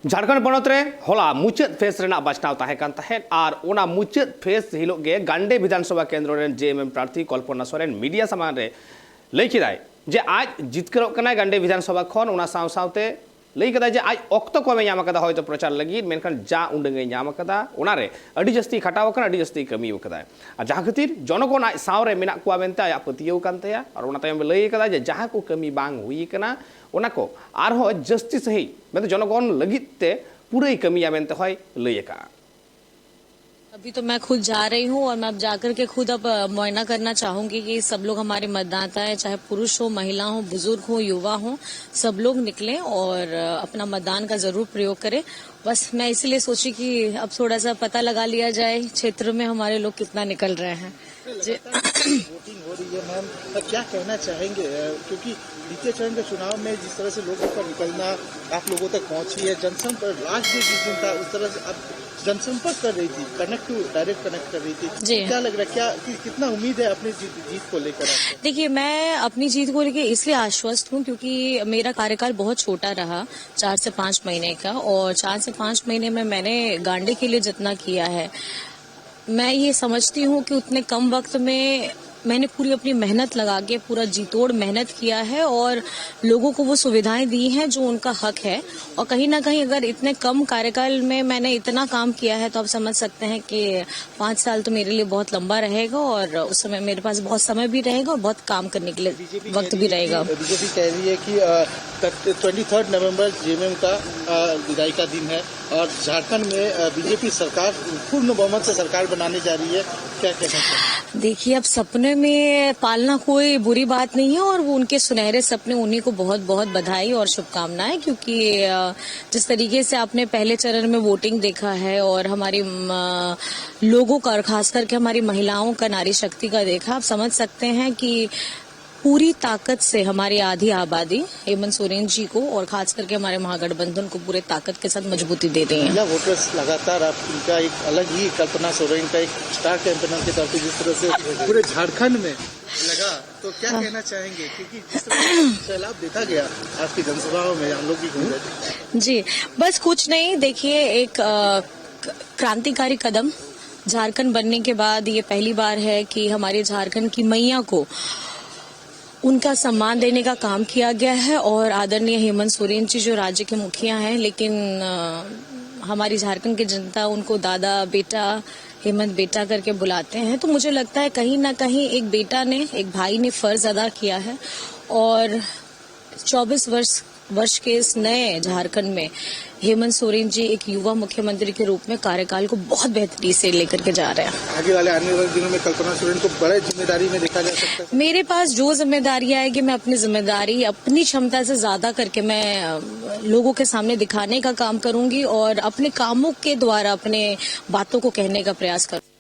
झारखंड पनत रे होला मुचाद फेस रेना बाचनाव ताहे कान ताहेन आर ओना मुचाद फेस हिलो गे गांडे विधानसभा केंद्र रेन जेएमएम प्रार्थी कल्पना सोरेन मीडिया सामान रे लई किदाय जे आज जितकरो कनाय गांडे विधानसभा खन ओना साव सावते लई कदा जे आज ऑक्तो कमे नाम कदा होयतो प्रचार लगी मेनखान जा उंडंगे नाम कदा ओना रे अडी जस्ती खटाव कना अडी जस्ती कमी कदा आ जहा खातिर जनगण आज साव रे मेना कुआ मेनते आया पतियौ कान तया और ओना तायम लई कदा जे जहा को कमी बांग हुई कना ओना को आर हो जस्ती सही मैं जनगण लगिते पूरे कमिया मेनते होय लई का। अभी तो मैं खुद जा रही हूँ और मैं अब जाकर के खुद अब मुआयना करना चाहूंगी कि सब लोग हमारे मतदाता हैं, चाहे पुरुष हो, महिला हो, बुजुर्ग हो, युवा हो, सब लोग निकलें और अपना मतदान का जरूर प्रयोग करें। बस मैं इसलिए सोची कि अब थोड़ा सा पता लगा लिया जाए क्षेत्र में हमारे लोग कितना निकल रहे हैं। वोटिंग हो रही है मैम, क्या कहना चाहेंगे, क्योंकि बीते चरण के चुनाव में जिस तरह से लोगों का निकलना आप लोगों तक पहुंची है, जनसंपर्क लास्ट जिस दिन था उस तरह से अब जनसंपर्क कर रही थी, डायरेक्ट कनेक्ट कर रही थी, क्या लग रहा है, कितना उम्मीद है अपनी जीत को लेकर? देखिए, मैं अपनी जीत को लेकर इसलिए आश्वस्त हूँ क्योंकि मेरा कार्यकाल बहुत छोटा रहा, 4 से 5 महीने का, और 4 से 5 महीने में मैंने गांडे के लिए जितना किया है, मैं ये समझती हूँ कि उतने कम वक्त में मैंने पूरी अपनी मेहनत लगा के पूरा जी तोड़ मेहनत किया है और लोगों को वो सुविधाएं दी हैं जो उनका हक है। और कहीं ना कहीं अगर इतने कम कार्यकाल में मैंने इतना काम किया है तो आप समझ सकते हैं कि 5 साल तो मेरे लिए बहुत लंबा रहेगा और उस समय मेरे पास बहुत समय भी रहेगा और बहुत काम करने के लिए वक्त भी रहेगा। बीजेपी कह रही है कि 23 नवंबर जेएमएम का विदाई का दिन है और झारखंड में बीजेपी सरकार पूर्ण बहुमत से सरकार बनाने जा रही है, क्या कहना चाहिए? देखिए, अब सपने में पालना कोई बुरी बात नहीं है और वो उनके सुनहरे सपने, उन्हीं को बहुत बहुत बधाई और शुभकामनाएं, क्योंकि जिस तरीके से आपने पहले चरण में वोटिंग देखा है और हमारी लोगों का और खास करके हमारी महिलाओं का, नारी शक्ति का देखा, आप समझ सकते हैं कि पूरी ताकत से हमारी आधी आबादी हेमंत सोरेन जी को और खास करके हमारे महागठबंधन को पूरे ताकत के साथ मजबूती दे रही हैं। वोटर्स लगातार आप इनका एक अलग ही कल्पना सोरेन का एक स्टार कैंपेनर के तौर पर जिस तरह से पूरे झारखंड में लगा, तो क्या कहना चाहेंगे, क्योंकि जिस तरह से सैलाब देखा गया आपकी जनसभाओं में हम लोग भी घूम जी, बस कुछ नहीं। देखिए, एक क्रांतिकारी कदम झारखंड बनने के बाद ये पहली बार है कि हमारे झारखंड की मैया को उनका सम्मान देने का काम किया गया है और आदरणीय हेमंत सोरेन जी जो राज्य के मुखिया हैं, लेकिन हमारी झारखंड की जनता उनको दादा, बेटा, हेमंत बेटा करके बुलाते हैं। तो मुझे लगता है कहीं ना कहीं एक बेटा ने, एक भाई ने फर्ज अदा किया है और 24 वर्ष के इस नए झारखंड में हेमंत सोरेन जी एक युवा मुख्यमंत्री के रूप में कार्यकाल को बहुत बेहतरी से लेकर के जा रहे हैं। आने वाले दिनों में कल्पना सोरेन को बड़े जिम्मेदारी में देखा जा सकता है। मेरे पास जो जिम्मेदारी आएगी, मैं अपनी जिम्मेदारी अपनी क्षमता से ज्यादा करके मैं लोगों के सामने दिखाने का काम करूंगी और अपने कामों के द्वारा अपने बातों को कहने का प्रयास करूंगी।